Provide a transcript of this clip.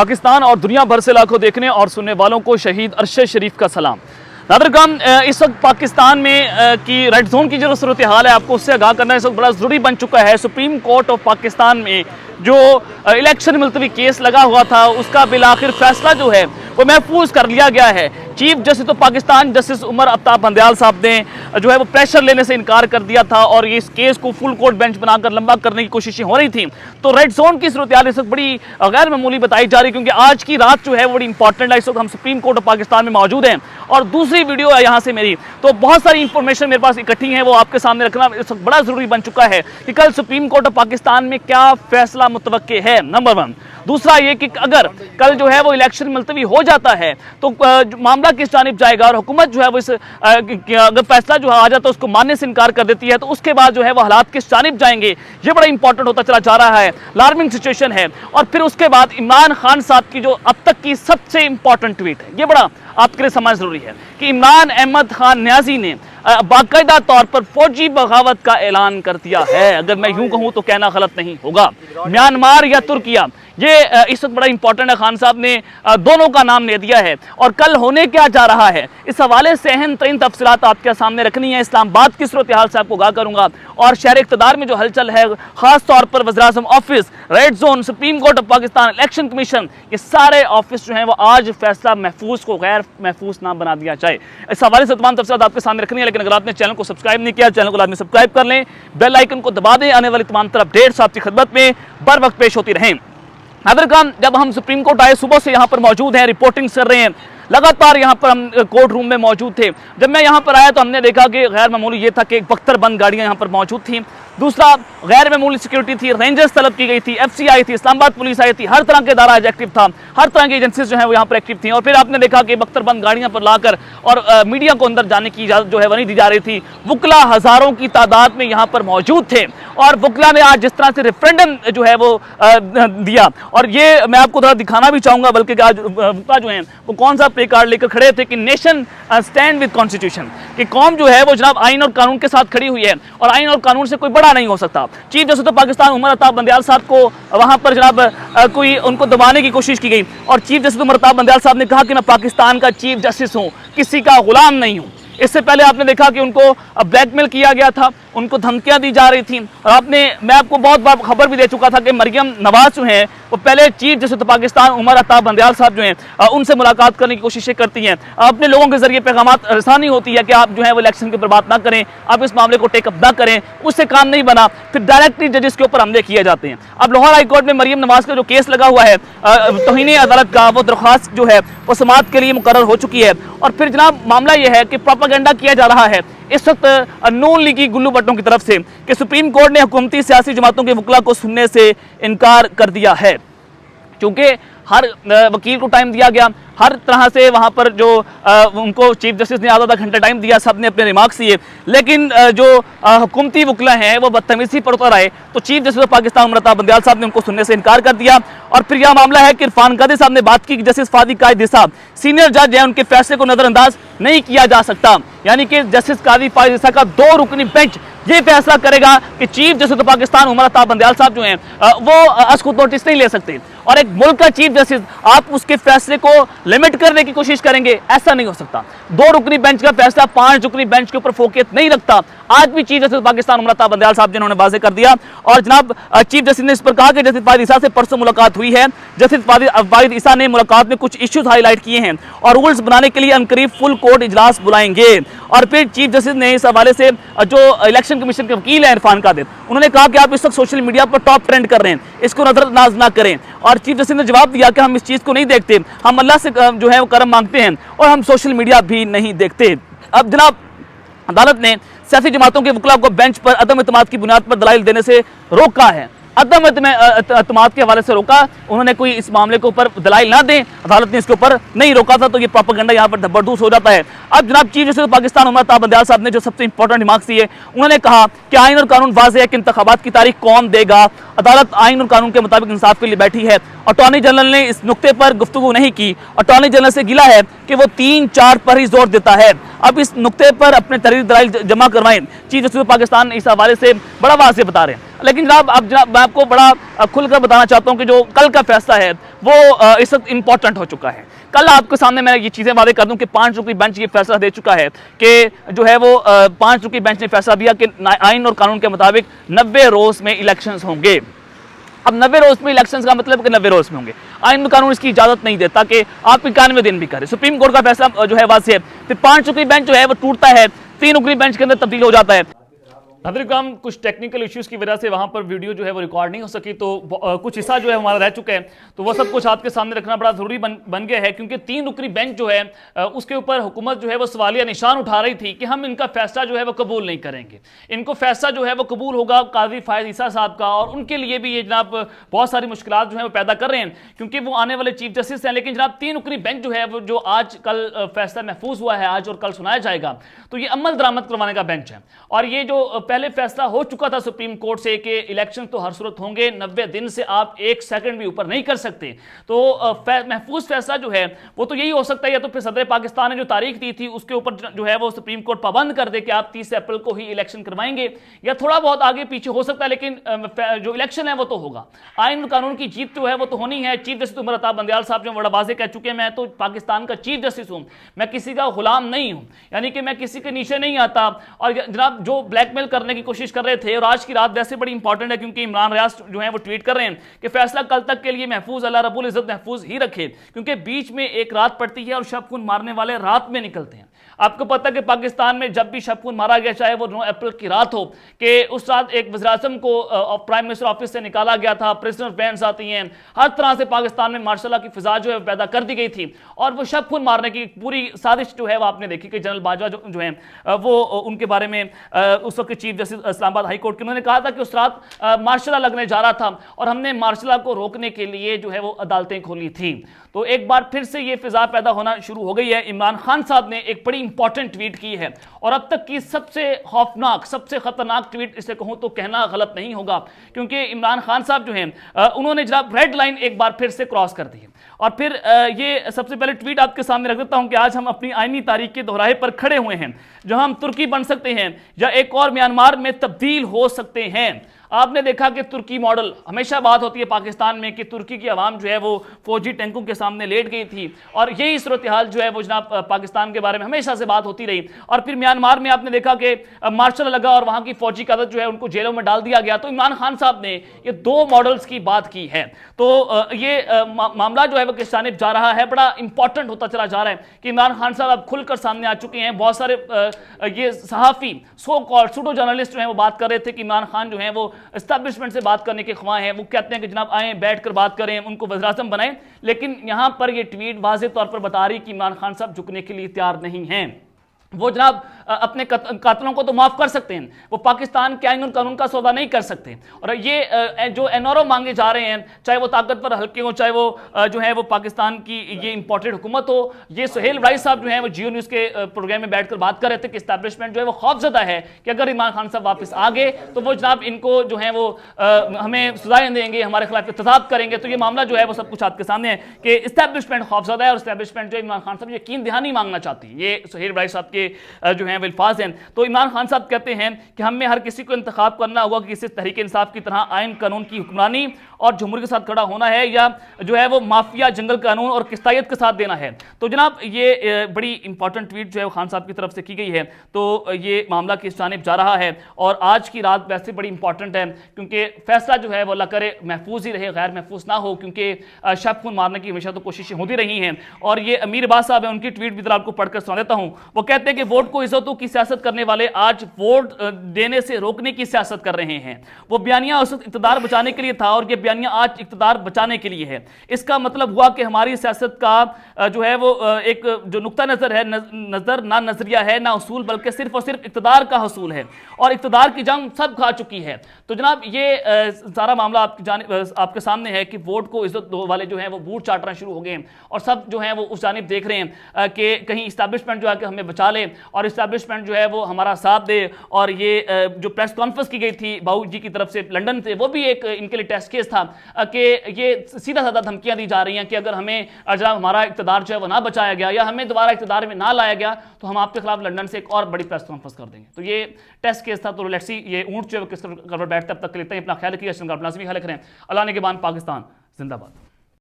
पाकिस्तान और दुनिया भर से लाखों देखने और सुनने वालों को शहीद अरशद शरीफ का सलाम। नादरगाम, इस वक्त पाकिस्तान में की रेड जोन की जो सूरत हाल है आपको उससे आगाह करना इस वक्त बड़ा ज़रूरी बन चुका है। सुप्रीम कोर्ट ऑफ पाकिस्तान में जो इलेक्शन मुलतवी केस लगा हुआ था उसका बिलाखिर फैसला जो है वो महफूज कर लिया गया है। Chief justice of Pakistan justice Umar Aftab Bandial sahab ने जो है वो प्रेशर लेने से इनकार कर दिया था और ये इस केस को फुल कोर्ट बेंच बनाकर लंबा करने की कोशिशें हो रही थी। तो रेड जोन की सूरत हाल इस वक्त बड़ी गैर मामूली बताई जा रही, क्योंकि आज की रात जो है वो बड़ी इंपॉर्टेंट है। इस वक्त हम सुप्रीम कोर्ट ऑफ पाकिस्तान में मौजूद हैं और दूसरी वीडियो है यहाँ से मेरी, तो बहुत सारी इंफॉर्मेशन मेरे पास इकट्ठी है, वो आपके सामने रखना इस वक्त बड़ा जरूरी बन चुका है कि कल सुप्रीम कोर्ट ऑफ पाकिस्तान में क्या फैसला मुतवक्के है, नंबर 1। दूसरा ये कि अगर कल जो है वो इलेक्शन मुलतवी हो जाता है तो मामला किस जानिब जाएगा, और हुकूमत जो है वो इस अगर फैसला जो आ जाता है उसको मानने से इनकार कर देती है तो उसके बाद जो है वो हालात किस जानिब जाएंगे, ये बड़ा इंपॉर्टेंट होता चला जा रहा है। अलार्मिंग सिचुएशन है। और फिर उसके बाद इमरान खान साहब की जो अब तक की सबसे इंपॉर्टेंट ट्वीट है, ये बड़ा आपके लिए समझ जरूरी है कि इमरान अहमद खान न्याजी ने बाकायदा तौर पर फौजी बगावत का ऐलान कर दिया है। अगर मैं यूं कहूं तो कहना गलत नहीं होगा। म्यांमार या तुर्किया, ये इस वक्त बड़ा इंपॉर्टेंट है। खान साहब ने दोनों का नाम ले दिया है और कल होने क्या जा रहा है इस हवाले से अहम तरीन तफसीलात आपके सामने रखनी है। इस्लामाबाद की सूरत हाल से आपको आगाह करूंगा और शहर इक़्तिदार में जो हलचल है, खास तौर पर वज़ीर-ए-आज़म office, red zone, Supreme Court of Pakistan, election commission, ये सारे ऑफिस जो हैं वो आज फैसला महफूज को गैर महफूज ना बना दिया जाए। इस हवाले से तमाम तफसीलात आपके सामने रखनी है। लेकिन अगर आपने चैनल को सब्सक्राइब नहीं किया, चैनल को लाजमी सब्सक्राइब कर लें, बेल आइकन को दबा दें। आने वाली तमाम तरह अपडेट्स आपकी खिदमत में बर वक्त पेश होती रहें। नादरगाम, जब हम सुप्रीम कोर्ट आए सुबह से यहाँ पर मौजूद हैं, रिपोर्टिंग कर रहे हैं, लगातार यहाँ पर हम कोर्ट रूम में मौजूद थे। जब मैं यहाँ पर आया तो हमने देखा कि गैर मामूली ये था कि एक बख्तरबंद गाड़ियाँ यहाँ पर मौजूद थी। दूसरा, गैर मामूली सिक्योरिटी थी, रेंजर्स तलब की गई थी, FCI थी, इस्लामाबाद पुलिस आई थी, हर तरह के दायरा एक्टिव था, हर तरह की एजेंसीज जो है वो यहाँ पर एक्टिव थी। और फिर आपने देखा कि बख्तरबंद गाड़ियाँ पर लाकर और मीडिया को अंदर जाने की इजाज़त जो है वो नहीं दी जा रही थी। वुकला हज़ारों की तादाद में यहाँ पर मौजूद थे और वुकला ने आज जिस तरह से रेफरेंडम जो है वो दिया, और ये मैं आपको थोड़ा दिखाना भी चाहूँगा, बल्कि आज वुकला जो है वो कौन सा प्ले कार्ड लेकर खड़े थे कि नेशन स्टैंड विद कॉन्स्टिट्यूशन, कि कौम जो है वो जनाब आइन और कानून के साथ खड़ी हुई है और आइन और कानून से कोई बड़ा नहीं हो सकता। Chief justice of Pakistan Umar Aftab Bandial sahab को वहां पर जनाब कोई उनको दबाने की कोशिश की गई और चीफ जस्टिस उमर अफ्ताब बंदयाल साहब ने कहा कि मैं पाकिस्तान का चीफ जस्टिस हूं, किसी का गुलाम नहीं हूं। इससे पहले आपने देखा कि उनको ब्लैकमेल किया गया था, उनको धमकियां दी जा रही थी। और मैं आपको बहुत बार खबर भी दे चुका था कि मरियम नवाज जो हैं वो पहले चीफ जस्टिस पाकिस्तान उमर अफ्ताब बंदयाल साहब जो हैं उनसे मुलाकात करने की कोशिशें करती हैं, अपने लोगों के जरिए पैगामात रसानी होती है कि आप जो है वो इलेक्शन के ऊपर बात ना करें, आप इस मामले को टेकअप ना करें। उससे काम नहीं बना, फिर डायरेक्टली जजेस के ऊपर हमले किए जाते हैं। अब लाहौर हाई कोर्ट में मरियम नवाज का जो केस लगा हुआ है तौहीन अदालत का, वो दरख्वास्त जो है वो समाअत के लिए मुकर्रर हो चुकी है। और फिर जनाब मामला यह है कि प्रोपेगेंडा किया जा रहा है इस वक्त नून लीगी गुल्लू भट्टों की तरफ से कि सुप्रीम कोर्ट ने हुकूमती सियासी जमातों के वकला को सुनने से इनकार कर दिया है, क्योंकि हर वकील को टाइम दिया गया, हर तरह से वहाँ पर जो उनको चीफ जस्टिस ने आधा घंटा टाइम दिया, सब ने अपने रिमार्क्स दिए, लेकिन जो हुकूमती वकला हैं वो बदतमीजी पर उतर आए तो chief justice of Pakistan Umar Aftab Bandial sahab ने उनको सुनने से इनकार कर दिया। और फिर यह मामला है कि इरफान कादी साहब ने बात की कि जस्टिस फादी कायदी साहब सीनियर जज हैं, उनके फैसले को नजरअंदाज नहीं किया जा सकता, यानी कि जस्टिस कादी फादी साहब का 2 रुकनी बेंच ये फैसला करेगा कि chief justice of Pakistan Umar Aftab Bandial sahab जो हैं वो असखुद नोटिस नहीं ले सकते। और एक मुल्क का चीफ जस्टिस आप उसके फैसले को लिमिट करने की कोशिश करेंगे, ऐसा नहीं हो सकता। 2 रुकनी बेंच का फैसला 5 रुकनी बेंच के ऊपर फोकस नहीं रखता। आज भी चीफ जस्टिस पाकिस्तान उमर अफ्ताब बंदयाल साहब जिन्होंने वाज़ेह कर दिया। और जनाब चीफ जस्टिस ने इस पर कहा कि जस्टिस फायद ईसा से परसों मुलाकात हुई है, जस्टिस फायद ईसा ने मुलाकात में कुछ इश्यूज हाईलाइट किए हैं और रूल्स बनाने के लिए अनकरीब फुल कोर्ट इजलास बुलाएंगे। और फिर चीफ जस्टिस ने इस हवाले से जो इलेक्शन कमीशन के वकील है इरफान कादिर, उन्होंने कहा कि आप इस वक्त सोशल मीडिया पर टॉप ट्रेंड कर रहे हैं, इसको नजरअंदाज ना करें। और चीफ जस्टिस ने जवाब दिया कि हम इस चीज़ को नहीं देखते, हम अल्लाह से जो है वो करम मांगते हैं और हम सोशल मीडिया भी नहीं देखते। अब जनाब अदालत ने सियासी जमातों के वकला को बेंच पर अदम एतमाद की बुनियाद पर दलाइल देने से रोका है, अदम एतमाद के हवाले से रोका। उन्होंने कोई इस मामले के ऊपर दलाइल ना दें, अदालत ने इसके ऊपर नहीं रोका था, तो ये प्रोपेगेंडा यहाँ पर जबरदस्त हो जाता है। अब जनाब चीफ जस्टिस पाकिस्तान उमर अफ्ताब बंदयाल साहब ने जो सबसे इंपॉर्टेंट रिमार्क्स दिए, उन्होंने कहा कि आइन और कानून वाज़ेह है कि इंतखाबात की तारीख कौन देगा, अदालत आइन और कानून के मुताबिक इंसाफ के लिए बैठी है, अटॉर्नी जनरल ने इस नुक्ते पर गुफ्तगू नहीं की। अटॉर्नी जनरल से गिला है कि वो 3-4 पर ही जोर देता है। अब इस नुक्ते पर अपने तहरीर दलाइल जमा करवाएं। चीफ जस्टिस पाकिस्तान इस हवाले से बड़ा वाज़ेह बता रहे हैं। लेकिन जनाब अब जनाब मैं आपको बड़ा खुलकर बताना चाहता हूं कि जो कल का फैसला है वो इस वक्त इंपॉर्टेंट हो चुका है। कल आपके सामने मैं ये चीज़ें वादे कर दूं कि 5 रुकनी बेंच ये फैसला दे चुका है कि जो है वो 5 रुकनी बेंच ने फैसला दिया कि आइन और कानून के मुताबिक 90 रोज़ में इलेक्शंस होंगे। अब 90 रोज में इलेक्शंस का मतलब कि 90 रोज में होंगे। आइन में कानून इसकी इजाजत नहीं देता कि आप 91 दिन भी करें। सुप्रीम कोर्ट का फैसला जो है वाज़ेह है। फिर 5 रुकनी बेंच जो है वो टूटता है, 3 रुकनी बेंच के अंदर तब्दील हो जाता है। नाज़रीन, कुछ टेक्निकल इश्यूज़ की वजह से वहाँ पर वीडियो जो है वो रिकॉर्ड नहीं हो सकी, तो कुछ हिस्सा जो है हमारा रह चुका है, तो वो सब कुछ आपके सामने रखना बड़ा ज़रूरी बन गया है। क्योंकि 3 रुकनी बेंच जो है उसके ऊपर हुकूमत जो है वो सवालिया निशान उठा रही थी कि हम इनका फैसला जो है वो कबूल नहीं करेंगे। इनको फैसला जो है वो कबूल होगा काजी फायद ईसा साहब का, और उनके लिए भी ये जनाब बहुत सारी मुश्किलात जो है वो पैदा कर रहे हैं क्योंकि वो आने वाले चीफ जस्टिस हैं। लेकिन जनाब 3 रुकनी बेंच जो है वो जो आज कल फैसला महफूज हुआ है, आज और कल सुनाया जाएगा, तो ये अमल दरामद करवाने का बेंच है। और ये जो पहले फैसला हो चुका था सुप्रीम कोर्ट से कि इलेक्शन तो हर सूरत होंगे, 90 दिन से आप 1 सेकंड भी ऊपर नहीं कर सकते, तो महफूज फैसला जो है वो तो यही हो सकता है, या तो फिर सदर पाकिस्तान ने जो तारीख दी थी उसके ऊपर जो है वो सुप्रीम कोर्ट पाबंद कर दे कि आप 30 अप्रैल को ही इलेक्शन करवाएंगे, या थोड़ा बहुत आगे पीछे हो सकता है, लेकिन जो इलेक्शन है वो तो होगा। आइन कानून की जीत जो है वो तो होनी है। चीफ जस्टिस उमर अता बंदयाल साहब जो बड़ा वाज़ेह कह चुके हैं, मैं तो पाकिस्तान का चीफ जस्टिस हूं, मैं किसी का गुलाम नहीं हूं, यानी कि मैं किसी के नीचे नहीं आता। और जनाब जो ब्लैकमेल करने की कोशिश कर रहे थे, और आज की रात वैसे बड़ी इंपॉर्टेंट है क्योंकि इमरान रियाज जो है वो ट्वीट कर रहे हैं कि फैसला कल तक के लिए महफूज, अल्लाह रब्बुल इज्जत महफूज ही रखे, क्योंकि बीच में एक रात पड़ती है और शब खून मारने वाले रात में निकलते हैं। आपको पता है कि पाकिस्तान में जब भी शब खून मारा गया, चाहे वो 9 अप्रैल की रात हो, कि उस रात एक वज़ीर-ए-आज़म को प्राइम मिनिस्टर ऑफिस से निकाला गया था, प्रिजनर बैंड्स आती हैं, हर तरह से पाकिस्तान में मार्शल लॉ की फिजा जो है पैदा कर दी गई थी, और वो शब खून मारने की पूरी साजिश जो है वो आपने देखी कि जनरल बाजवा जो है वो उनके बारे में उस वक्त chief justice Islamabad high court के उन्होंने कहा था कि उस रात मार्शल लॉ लगने जा रहा था और हमने मार्शल लॉ को रोकने के लिए जो है वो अदालतें खोली थी। तो एक बार फिर से ये फिजा पैदा होना शुरू हो गई है। इमरान खान साहब ने एक बड़ी इंपॉर्टेंट ट्वीट की है, और अब तक की सबसे खौफनाक, सबसे खतरनाक ट्वीट इसे कहूं तो कहना गलत नहीं होगा, क्योंकि इमरान खान साहब जो हैं उन्होंने जनाब रेड लाइन एक बार फिर से क्रॉस कर दी है। और फिर ये सबसे पहले ट्वीट आपके सामने रख देता हूं कि आज हम अपनी आईनी तारीख के दोहराहे पर खड़े हुए हैं, जहां हम तुर्की बन सकते हैं या एक और म्यांमार में तब्दील हो सकते हैं। आपने देखा कि तुर्की मॉडल, हमेशा बात होती है पाकिस्तान में कि तुर्की की आवाम जो है वो फौजी टैंकों के सामने लेट गई थी, और यही सूरत हाल जो है वो जनाब पाकिस्तान के बारे में हमेशा से बात होती रही। और फिर म्यांमार में आपने देखा कि मार्शल लगा और वहाँ की फौजी क़यादत जो है उनको जेलों में डाल दिया गया। तो इमरान खान साहब ने ये 2 मॉडल्स की बात की है। तो ये मामला जो है वो किस जानिब जा रहा है, बड़ा इंपॉर्टेंट होता चला जा रहा है कि इमरान खान साहब अब खुलकर सामने आ चुके हैं। बहुत सारे ये सहाफ़ी, सो कॉल्ड सूडो जर्नलिस्ट जो है वो बात कर रहे थे कि इमरान खान जो है वो एस्टैब्लिशमेंट से बात करने के ख्वाह हैं, वो कहते हैं कि जनाब आएँ बैठ कर बात करें, उनको वज़ीर-ए-आज़म बनाएं। लेकिन यहाँ पर ये ट्वीट वाज़ेह तौर पर बता रही कि इमरान खान साहब झुकने के लिए तैयार नहीं हैं। वो जनाब अपने कातलों को तो माफ़ कर सकते हैं, वो पाकिस्तान के आइन और कानून का सौदा नहीं कर सकते। और ये जो एनआरओ मांगे जा रहे हैं, चाहे वो ताकतवर हल्के हो, चाहे वो जो है वो पाकिस्तान की ये इंपोर्टेड हुकूमत हो। ये सुहेल राइस साहब जो है वो जियो न्यूज़ के प्रोग्राम में बैठकर बात कर रहे थे कि इस्टेब्लिशमेंट जो है वो खौफजदा है कि अगर इमरान खान साहब वापस आ गए तो वो जनाब इनको जो है वो हमें सजाएं देंगे, हमारे खिलाफ एहतजाज करेंगे। तो ये मामला जो है वो सब कुछ आपके सामने है कि इस्टेब्लिशमेंट खौफजदा है, और इस्टेब्लिशमेंट जो इमरान खान साहब यकीन दहानी मांगना चाहती है। ये सुहेल राइस साहब के जो हैं अल्फाज हैं। तो इमरान खान साहब कहते हैं कि हमें हर किसी को इंतखाब करना होगा कि किसी तहरीक इंसाफ की तरह आइन कानून की हुक्मरानी और जमहूरियत के साथ खड़ा होना है, या जो है वो माफिया जंगल कानून और किस्तायत के साथ देना है। तो जनाब ये बड़ी इंपॉर्टेंट ट्वीट जो है वो खान साहब की तरफ से की गई है। तो ये मामला किस जानिब जा रहा है, और आज की रात वैसे बड़ी इंपॉर्टेंट है क्योंकि फैसला जो है वो अल्लाह करे महफूज ही रहे, गैर महफूज ना हो, क्योंकि शब खून मारने की हमेशा तो कोशिशें होती रही हैं। और ये अमीर अब्बास साहब है, उनकी ट्वीट भी जरा आपको पढ़कर सुना देता हूँ। वो कहते हैं कि वोट को इज्जतों की सियासत करने वाले आज वोट देने से रोकने की सियासत कर रहे हैं। वो बयानिया उस वक्त इक़्तिदार बचाने के लिए था और ये बयानिया आज इक़्तिदार बचाने के लिए है। इसका मतलब हुआ कि हमारी सियासत का जो है वो एक जो नुक्ता नज़र है, नज़र ना नजरिया है ना उसूल, बल्कि सिर्फ और सिर्फ इक़्तिदार का हसूल है, और इक़्तिदार की जंग सब खा चुकी है। तो जनाब ये सारा मामला आपके सामने है कि वोट को इज्जत वाले जो है वो बूट चाटना शुरू हो गए हैं, और सब जो है वो उस जानिब देख रहे हैं कि कहीं इस्टेब्लिशमेंट जो है कि हमें बचा ले और इस्टेब्लिशमेंट जो है वो हमारा साथ दे। और ये जो प्रेस कॉन्फ्रेंस की गई थी बाबू जी की तरफ से लंदन से, वो भी एक इनके लिए टेस्ट केस था था कि ये सीधा साधा धमकियां दी जा रही हैं कि अगर हमें जनाब हमारा इक़्तिदार जो है वो ना बचाया गया या हमें दोबारा इक़्तिदार में ना लाया गया तो हम आपके खिलाफ लंदन से एक और बड़ी प्रेस कॉन्फ्रेंस कर देंगे। तो ये टेस्ट केस था। तो लेट्स सी ये ऊंट जो है किस कर बैठता, तब तक के लिए अपना ख्याल रखिए, अपना लाजमी ख्याल रखें। अल्लाह ने के बाद पाकिस्तान जिंदाबाद।